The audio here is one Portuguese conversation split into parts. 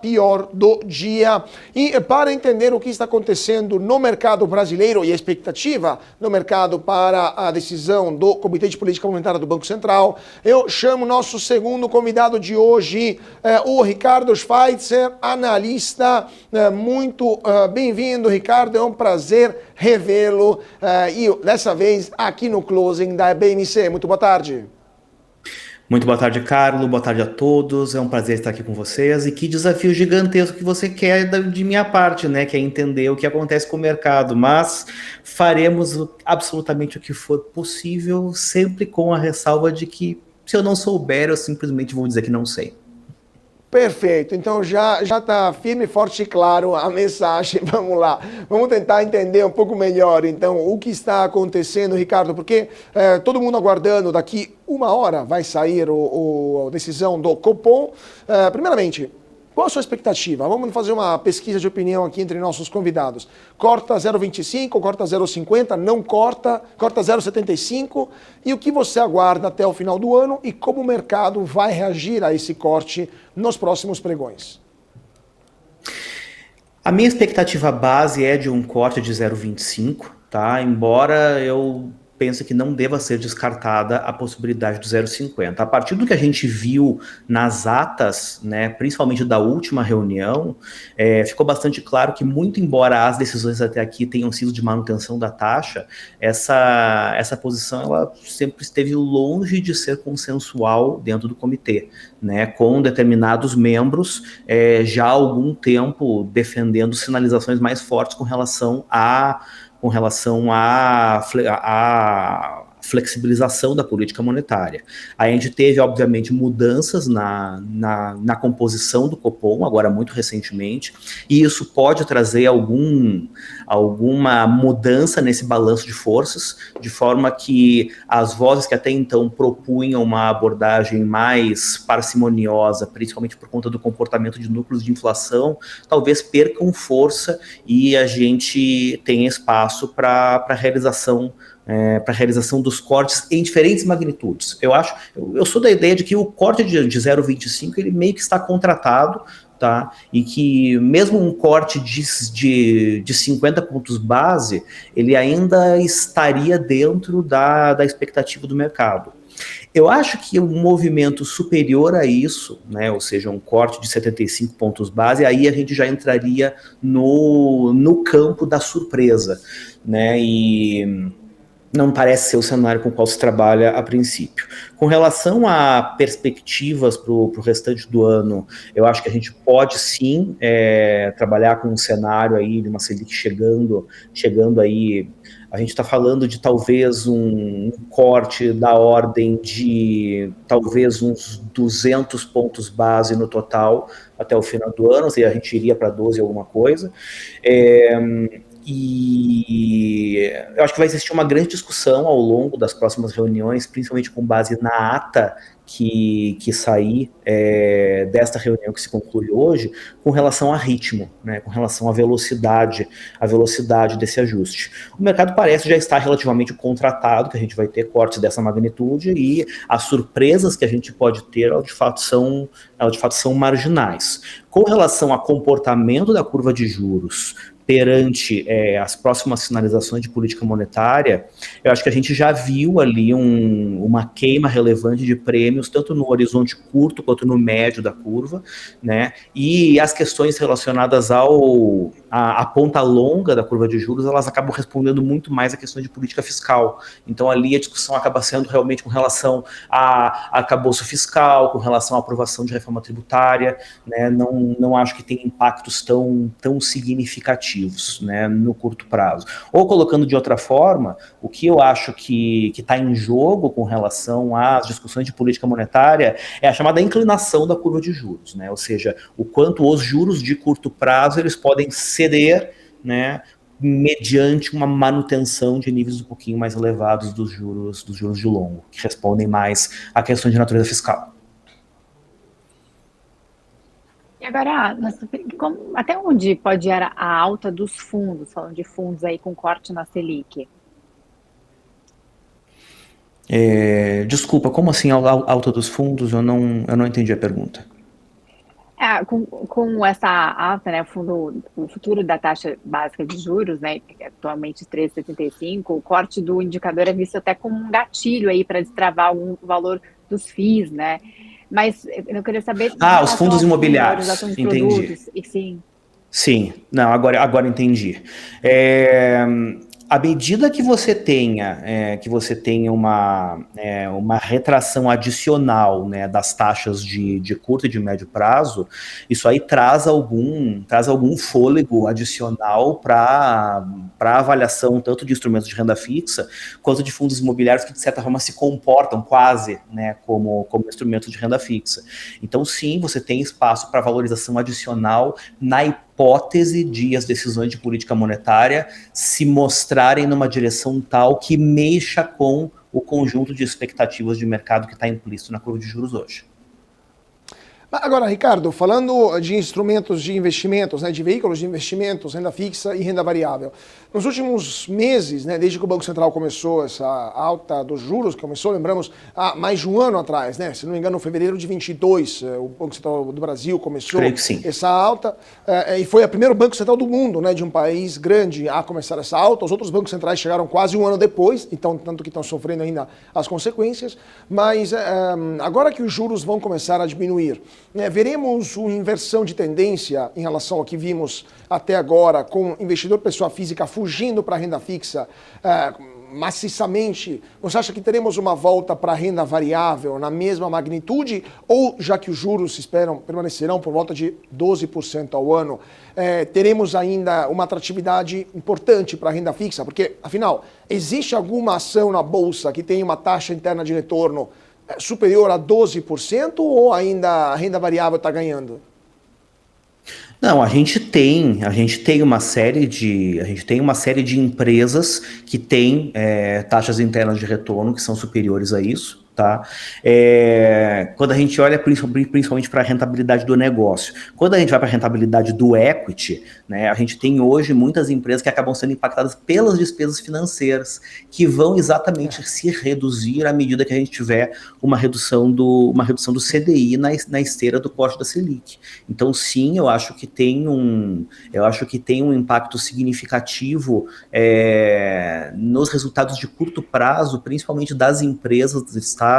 pior do dia. E para entender o que está acontecendo no mercado brasileiro e a expectativa no mercado para a decisão do Comitê de Política Monetária do Banco Central, eu chamo nosso segundo convidado de hoje, o Ricardo Schweitzer, analista. Muito bem-vindo, Ricardo, é um prazer revê-lo e dessa vez aqui no Closing da BMC. Muito boa tarde. Muito boa tarde, Carlos. Boa tarde a todos. É um prazer estar aqui com vocês. E que desafio gigantesco que você quer de minha parte, né? Que é entender o que acontece com o mercado. Mas faremos absolutamente o que for possível, sempre com a ressalva de que, se eu não souber, eu simplesmente vou dizer que não sei. Perfeito, então já está firme, forte e claro a mensagem. Vamos lá, vamos tentar entender um pouco melhor então o que está acontecendo, Ricardo, porque todo mundo aguardando, daqui uma hora vai sair a decisão do Copom. Primeiramente, qual a sua expectativa? Vamos fazer uma pesquisa de opinião aqui entre nossos convidados. Corta 0,25, corta 0,50, não corta, corta 0,75. E o que você aguarda até o final do ano e como o mercado vai reagir a esse corte nos próximos pregões? A minha expectativa base é de um corte de 0,25, tá? Embora eu pense que não deva ser descartada a possibilidade do 0,50. A partir do que a gente viu nas atas, né, principalmente da última reunião, ficou bastante claro que, muito embora as decisões até aqui tenham sido de manutenção da taxa, essa posição ela sempre esteve longe de ser consensual dentro do comitê, né, com determinados membros já há algum tempo defendendo sinalizações mais fortes com relação à flexibilização da política monetária. A gente teve, obviamente, mudanças na composição do Copom, agora muito recentemente, e isso pode trazer alguma mudança nesse balanço de forças, de forma que as vozes que até então propunham uma abordagem mais parcimoniosa, principalmente por conta do comportamento de núcleos de inflação, talvez percam força e a gente tenha espaço para a realização dos cortes em diferentes magnitudes. Eu sou da ideia de que o corte de 0,25 ele meio que está contratado, tá? E que mesmo um corte de 50 pontos base, ele ainda estaria dentro da expectativa do mercado. Eu acho que um movimento superior a isso, né, ou seja, um corte de 75 pontos base, aí a gente já entraria no campo da surpresa, né? E não parece ser o cenário com o qual se trabalha a princípio. Com relação a perspectivas para o restante do ano, eu acho que a gente pode sim trabalhar com um cenário aí de uma Selic chegando aí. A gente está falando de talvez um corte da ordem de talvez uns 200 pontos base no total até o final do ano, ou seja, a gente iria para 12 alguma coisa. E eu acho que vai existir uma grande discussão ao longo das próximas reuniões, principalmente com base na ata que sair desta reunião que se conclui hoje, com relação a ritmo, né, com relação à velocidade desse ajuste. O mercado parece já estar relativamente contratado, que a gente vai ter cortes dessa magnitude, e as surpresas que a gente pode ter, elas de fato são marginais. Com relação ao comportamento da curva de juros perante as próximas sinalizações de política monetária, eu acho que a gente já viu ali uma queima relevante de prêmios, tanto no horizonte curto quanto no médio da curva, né? E as questões relacionadas à ponta longa da curva de juros, elas acabam respondendo muito mais a questões de política fiscal. Então ali a discussão acaba sendo realmente com relação a arcabouço fiscal, com relação à aprovação de reforma tributária, né? Não acho que tem impactos tão significativos, né, no curto prazo. Ou colocando de outra forma, o que eu acho que está em jogo com relação às discussões de política monetária é a chamada inclinação da curva de juros, né? Ou seja, o quanto os juros de curto prazo eles podem ceder, né, mediante uma manutenção de níveis um pouquinho mais elevados dos juros de longo, que respondem mais a questões de natureza fiscal. E agora, até onde pode ir a alta dos fundos, falando de fundos aí com corte na Selic? Desculpa, como assim a alta dos fundos? Eu não entendi a pergunta. Com essa alta, né, o futuro da taxa básica de juros, né, que é atualmente 3,75, o corte do indicador é visto até como um gatilho aí para destravar algum valor dos FIIs, né? Mas eu queria saber os fundos imobiliários, valorização de entendi. produtos, e sim. Sim, não, agora entendi. À medida que você tenha uma retração adicional, né, das taxas de curto e de médio prazo, isso aí traz algum fôlego adicional para a avaliação tanto de instrumentos de renda fixa quanto de fundos imobiliários que, de certa forma, se comportam quase, né, como instrumentos de renda fixa. Então, sim, você tem espaço para valorização adicional na hipótese de as decisões de política monetária se mostrarem numa direção tal que mexa com o conjunto de expectativas de mercado que está implícito na curva de juros hoje. Agora, Ricardo, falando de instrumentos de investimentos, né, de veículos de investimentos, renda fixa e renda variável, nos últimos meses, né, desde que o Banco Central começou essa alta dos juros, que começou, lembramos, há mais de um ano atrás, né, se não me engano, em fevereiro de 22, o Banco Central do Brasil começou essa alta, e foi o primeiro Banco Central do mundo, né, de um país grande a começar essa alta. Os outros bancos centrais chegaram quase um ano depois, então, tanto que estão sofrendo ainda as consequências, mas agora que os juros vão começar a diminuir, veremos uma inversão de tendência em relação ao que vimos até agora, com investidor pessoa física fugindo para a renda fixa maciçamente. Você acha que teremos uma volta para a renda variável na mesma magnitude? Ou, já que os juros se esperam permanecerão por volta de 12% ao ano, teremos ainda uma atratividade importante para a renda fixa? Porque, afinal, existe alguma ação na Bolsa que tem uma taxa interna de retorno superior a 12% ou ainda a renda variável está ganhando? Não, a gente tem uma série de empresas que têm taxas internas de retorno que são superiores a isso. Tá? Quando a gente olha principalmente para a rentabilidade do negócio, quando a gente vai para a rentabilidade do equity, né, a gente tem hoje muitas empresas que acabam sendo impactadas pelas despesas financeiras, que vão exatamente se reduzir à medida que a gente tiver uma redução do CDI na esteira do corte da Selic. Então, sim, eu acho que tem um impacto significativo nos resultados de curto prazo, principalmente das empresas listadas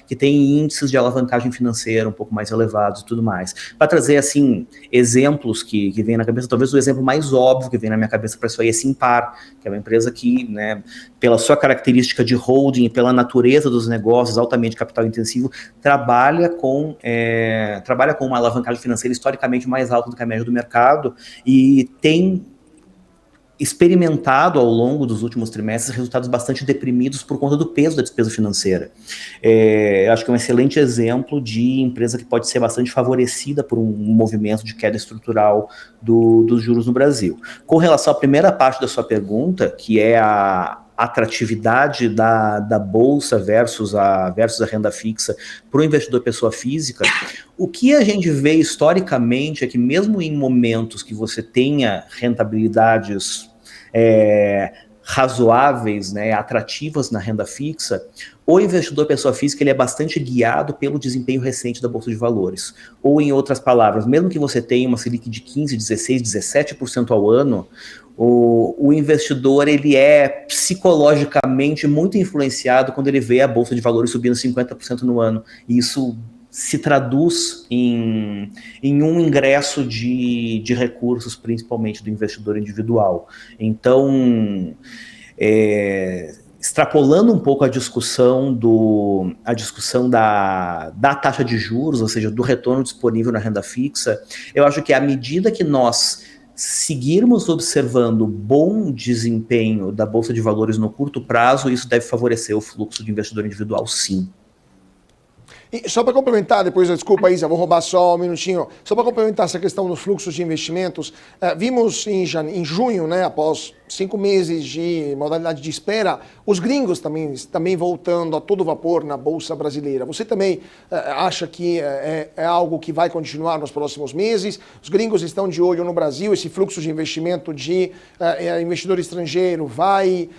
que têm índices de alavancagem financeira um pouco mais elevados e tudo mais. Para trazer, assim, exemplos que vêm na cabeça, talvez o exemplo mais óbvio que vem na minha cabeça para isso aí é Simpar, que é uma empresa que, né, pela sua característica de holding e pela natureza dos negócios altamente capital intensivo, trabalha com uma alavancagem financeira historicamente mais alta do que a média do mercado e tem experimentado ao longo dos últimos trimestres resultados bastante deprimidos por conta do peso da despesa financeira. Eu acho que é um excelente exemplo de empresa que pode ser bastante favorecida por um movimento de queda estrutural dos juros no Brasil. Com relação à primeira parte da sua pergunta, que é a atratividade da bolsa versus a renda fixa para o investidor pessoa física, o que a gente vê historicamente é que mesmo em momentos que você tenha rentabilidades razoáveis, né, atrativas na renda fixa, o investidor pessoa física ele é bastante guiado pelo desempenho recente da Bolsa de Valores. Ou, em outras palavras, mesmo que você tenha uma Selic de 15%, 16%, 17% ao ano, o investidor ele é psicologicamente muito influenciado quando ele vê a Bolsa de Valores subindo 50% no ano. E isso se traduz em um ingresso de recursos, principalmente do investidor individual. Então, extrapolando um pouco a discussão da taxa de juros, ou seja, do retorno disponível na renda fixa, eu acho que à medida que nós seguirmos observando bom desempenho da Bolsa de Valores no curto prazo, isso deve favorecer o fluxo de investidor individual, sim. E só para complementar, depois, desculpa, Isa, vou roubar só um minutinho. Só para complementar essa questão dos fluxos de investimentos, vimos em junho, né, após 5 meses de modalidade de espera, os gringos também voltando a todo vapor na Bolsa Brasileira. Você também acha que é algo que vai continuar nos próximos meses? Os gringos estão de olho no Brasil, esse fluxo de investimento de investidor estrangeiro vai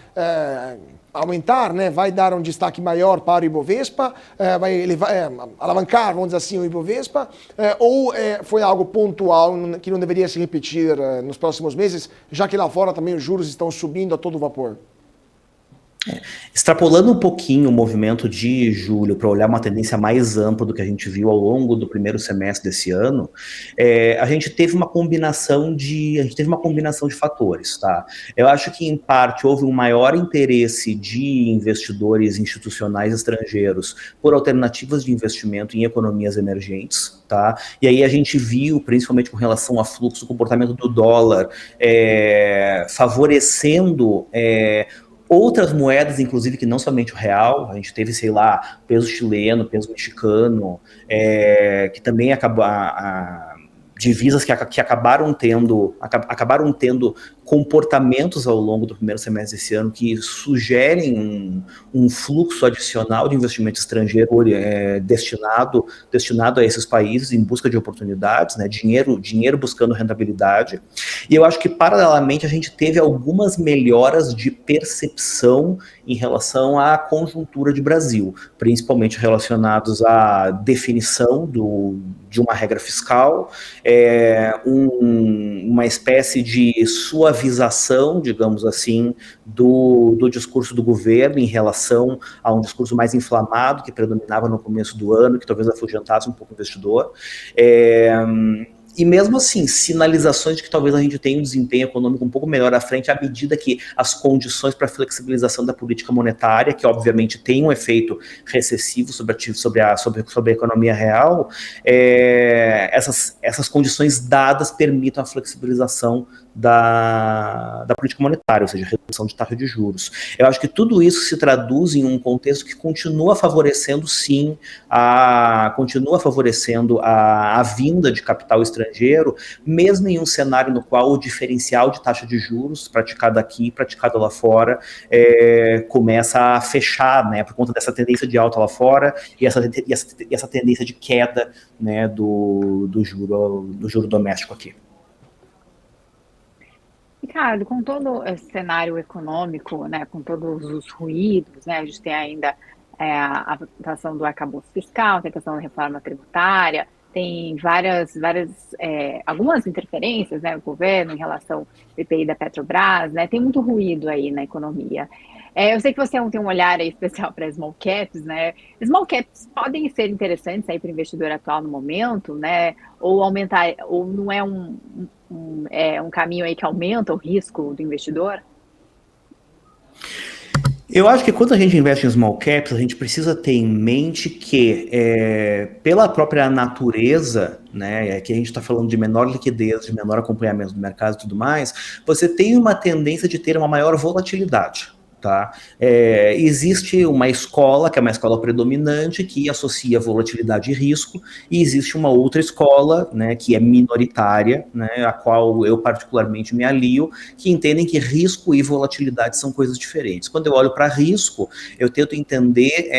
aumentar, né, vai dar um destaque maior para o Ibovespa, ele vai alavancar, vamos dizer assim, o Ibovespa, ou foi algo pontual que não deveria se repetir nos próximos meses, já que lá fora também os juros estão subindo a todo vapor? Extrapolando um pouquinho o movimento de julho para olhar uma tendência mais ampla do que a gente viu ao longo do primeiro semestre desse ano, a gente teve uma combinação de fatores, tá? Eu acho que em parte houve um maior interesse de investidores institucionais estrangeiros por alternativas de investimento em economias emergentes, tá? E aí a gente viu, principalmente com relação a fluxo, o comportamento do dólar favorecendo outras moedas, inclusive, que não somente o real. A gente teve, sei lá, peso chileno, peso mexicano, que também divisas que acabaram tendo comportamentos ao longo do primeiro semestre desse ano que sugerem um fluxo adicional de investimento estrangeiro destinado a esses países em busca de oportunidades, né, dinheiro buscando rentabilidade. E eu acho que, paralelamente, a gente teve algumas melhoras de percepção em relação à conjuntura de Brasil, principalmente relacionados à definição de uma regra fiscal, uma espécie de suavização, digamos assim, do discurso do governo em relação a um discurso mais inflamado que predominava no começo do ano, que talvez afugentasse um pouco o investidor. E mesmo assim, sinalizações de que talvez a gente tenha um desempenho econômico um pouco melhor à frente à medida que as condições para a flexibilização da política monetária, que obviamente tem um efeito recessivo sobre a economia real, essas condições dadas permitam a flexibilização da política monetária, ou seja, redução de taxa de juros. Eu acho que tudo isso se traduz em um contexto que continua favorecendo, sim, a vinda de capital estrangeiro, mesmo em um cenário no qual o diferencial de taxa de juros praticado aqui e praticado lá fora começa a fechar, né, por conta dessa tendência de alta lá fora e essa tendência de queda, né, do juro doméstico aqui. Ricardo, com todo esse cenário econômico, né, com todos os ruídos, né, a gente tem ainda a votação do arcabouço fiscal, tem a questão da reforma tributária, tem algumas interferências, né, do governo em relação ao PPI da Petrobras, né, tem muito ruído aí na economia. Eu sei que você tem um olhar aí especial para small caps, né? Small caps podem ser interessantes aí para o investidor atual no momento, né? Ou aumentar, ou não é um caminho aí que aumenta o risco do investidor? Eu acho que quando a gente investe em small caps, a gente precisa ter em mente que, pela própria natureza, né, que a gente está falando de menor liquidez, de menor acompanhamento do mercado e tudo mais, você tem uma tendência de ter uma maior volatilidade. Tá? Existe uma escola, que é uma escola predominante, que associa volatilidade e risco, e existe uma outra escola, né, que é minoritária, né, a qual eu particularmente me alio, que entendem que risco e volatilidade são coisas diferentes. Quando eu olho para risco, eu tento entender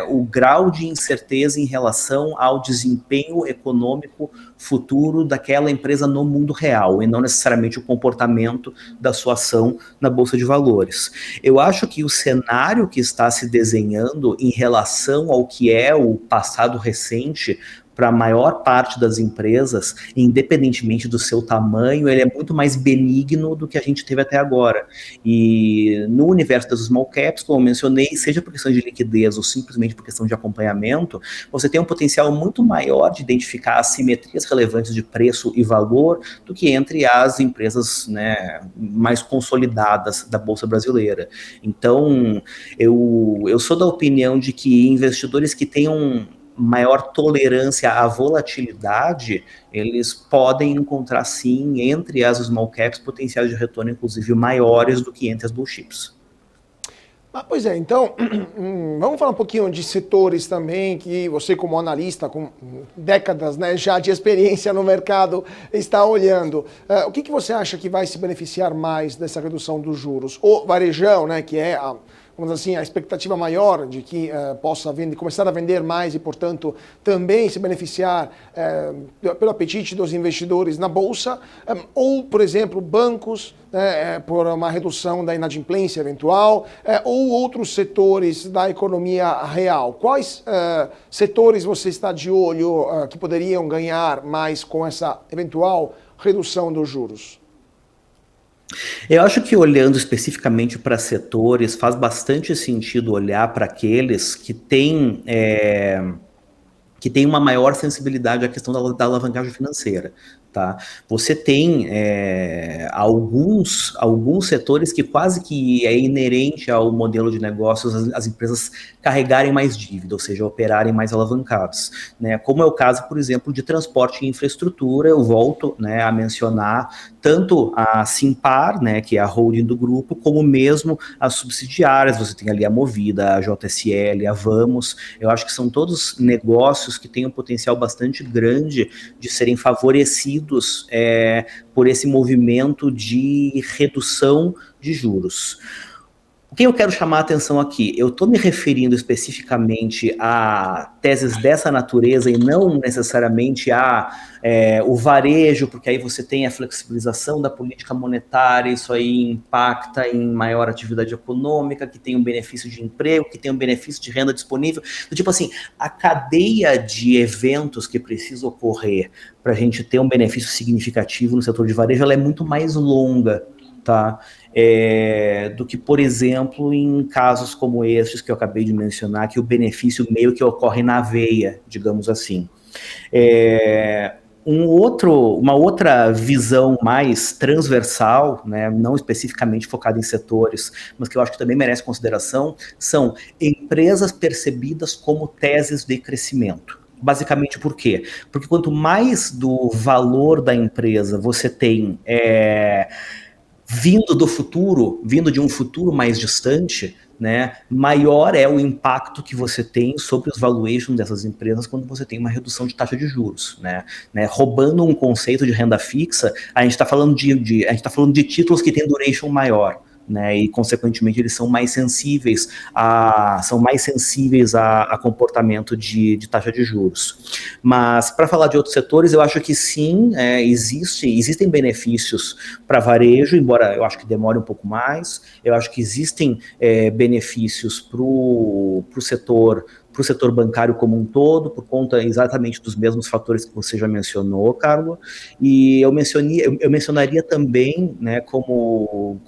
o grau de incerteza em relação ao desempenho econômico futuro daquela empresa no mundo real, e não necessariamente o comportamento da sua ação na Bolsa de Valores. Eu acho que o cenário que está se desenhando em relação ao que é o passado recente para a maior parte das empresas, independentemente do seu tamanho, ele é muito mais benigno do que a gente teve até agora. E no universo das small caps, como eu mencionei, seja por questão de liquidez ou simplesmente por questão de acompanhamento, você tem um potencial muito maior de identificar assimetrias relevantes de preço e valor do que entre as empresas, né, mais consolidadas da Bolsa Brasileira. Então, eu sou da opinião de que investidores que tenham maior tolerância à volatilidade, eles podem encontrar, sim, entre as small caps, potenciais de retorno, inclusive, maiores do que entre as blue chips. Pois é, então, vamos falar um pouquinho de setores também, que você como analista, com décadas, né, já de experiência no mercado, está olhando. O que você acha que vai se beneficiar mais dessa redução dos juros? O varejão, né, que é vamos dizer assim, a expectativa maior de que possa começar a vender mais e, portanto, também se beneficiar pelo apetite dos investidores na Bolsa, ou, por exemplo, bancos, por uma redução da inadimplência eventual, ou outros setores da economia real. Quais setores você está de olho que poderiam ganhar mais com essa eventual redução dos juros? Eu acho que olhando especificamente para setores, faz bastante sentido olhar para aqueles que têm uma maior sensibilidade à questão da alavancagem financeira. Tá? Você tem alguns setores que quase que é inerente ao modelo de negócios as empresas carregarem mais dívida, ou seja, operarem mais alavancados, né? Como é o caso, por exemplo, de transporte e infraestrutura. Eu volto, né, a mencionar tanto a Simpar, né, que é a holding do grupo, como mesmo as subsidiárias. Você tem ali a Movida, a JSL, a Vamos. Eu acho que são todos negócios que têm um potencial bastante grande de serem favorecidos por esse movimento de redução de juros. O que eu quero chamar a atenção aqui? Eu estou me referindo especificamente a teses dessa natureza e não necessariamente o varejo, porque aí você tem a flexibilização da política monetária, isso aí impacta em maior atividade econômica, que tem um benefício de emprego, que tem um benefício de renda disponível. Então, tipo assim, a cadeia de eventos que precisa ocorrer para a gente ter um benefício significativo no setor de varejo, ela é muito mais longa, tá? Do que, por exemplo, em casos como esses que eu acabei de mencionar, que o benefício meio que ocorre na veia, digamos assim. Uma outra visão mais transversal, né, não especificamente focada em setores, mas que eu acho que também merece consideração, são empresas percebidas como teses de crescimento. Basicamente por quê? Porque quanto mais do valor da empresa você tem vindo do futuro, vindo de um futuro mais distante, né, maior é o impacto que você tem sobre os valuations dessas empresas quando você tem uma redução de taxa de juros, né? Roubando um conceito de renda fixa, a gente está falando de títulos que têm duration maior, né, e consequentemente eles são mais sensíveis a comportamento de taxa de juros. Mas para falar de outros setores, eu acho que sim, existem benefícios para varejo, embora eu acho que demore um pouco mais. Eu acho que existem benefícios para o setor bancário como um todo, por conta exatamente dos mesmos fatores que você já mencionou, Carlos. E eu mencionaria também, né, como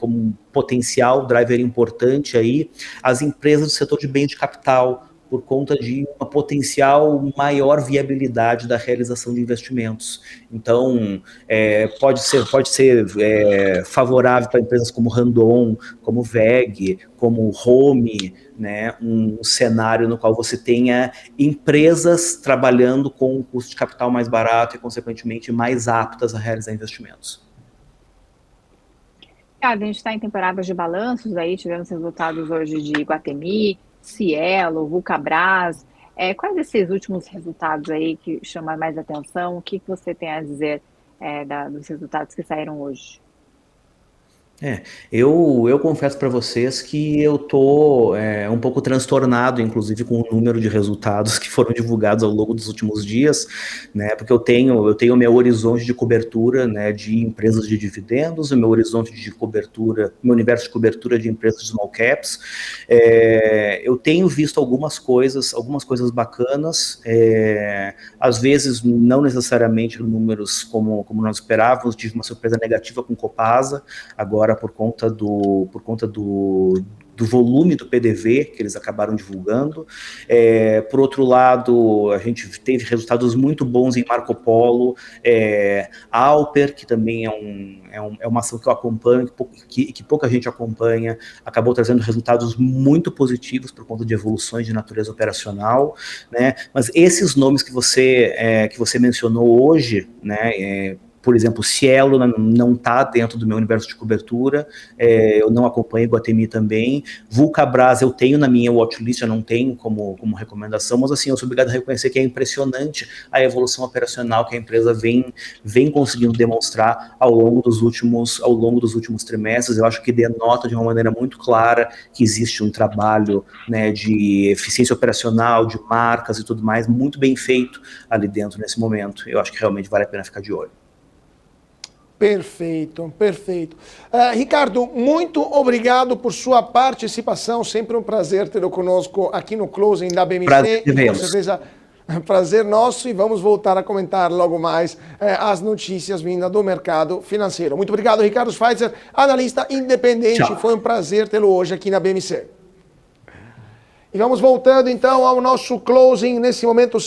potencial driver importante aí, as empresas do setor de bem de capital, por conta de uma potencial maior viabilidade da realização de investimentos. Então, pode ser favorável para empresas como Randon, como VEG, como Home, né, um cenário no qual você tenha empresas trabalhando com um custo de capital mais barato e, consequentemente, mais aptas a realizar investimentos. A gente está em temporadas de balanços, aí tivemos resultados hoje de Iguatemi, Cielo, Vulcabras. Quais esses últimos resultados aí que chamam mais atenção? O que você tem a dizer dos resultados que saíram hoje? Eu confesso para vocês que eu tô um pouco transtornado, inclusive, com o número de resultados que foram divulgados ao longo dos últimos dias, né? Porque eu tenho o meu horizonte de cobertura, né, de empresas de dividendos, o meu horizonte de cobertura, meu universo de cobertura de empresas de small caps. Eu tenho visto algumas coisas bacanas, às vezes não necessariamente números como nós esperávamos. Tive uma surpresa negativa com Copasa, agora por conta do volume do PDV que eles acabaram divulgando. Por outro lado, a gente teve resultados muito bons em Marco Polo, Alper, que também é uma ação que eu acompanho, que pouca gente acompanha, acabou trazendo resultados muito positivos por conta de evoluções de natureza operacional, né? Mas esses nomes que você mencionou hoje, né, Por exemplo, Cielo não está dentro do meu universo de cobertura, eu não acompanho Iguatemi também. Vulcabras eu tenho na minha watchlist, eu não tenho como recomendação, mas assim, eu sou obrigado a reconhecer que é impressionante a evolução operacional que a empresa vem conseguindo demonstrar ao longo dos últimos trimestres. Eu acho que denota de uma maneira muito clara que existe um trabalho, né, de eficiência operacional, de marcas e tudo mais, muito bem feito ali dentro nesse momento. Eu acho que realmente vale a pena ficar de olho. Perfeito, perfeito. Ricardo, muito obrigado por sua participação. Sempre um prazer tê-lo conosco aqui no Closing da BMC. Prazer de vê-los. Com certeza, prazer nosso, e vamos voltar a comentar logo mais as notícias vindas do mercado financeiro. Muito obrigado, Ricardo Schweitzer, analista independente. Tchau. Foi um prazer tê-lo hoje aqui na BMC. E vamos voltando então ao nosso Closing nesse momento.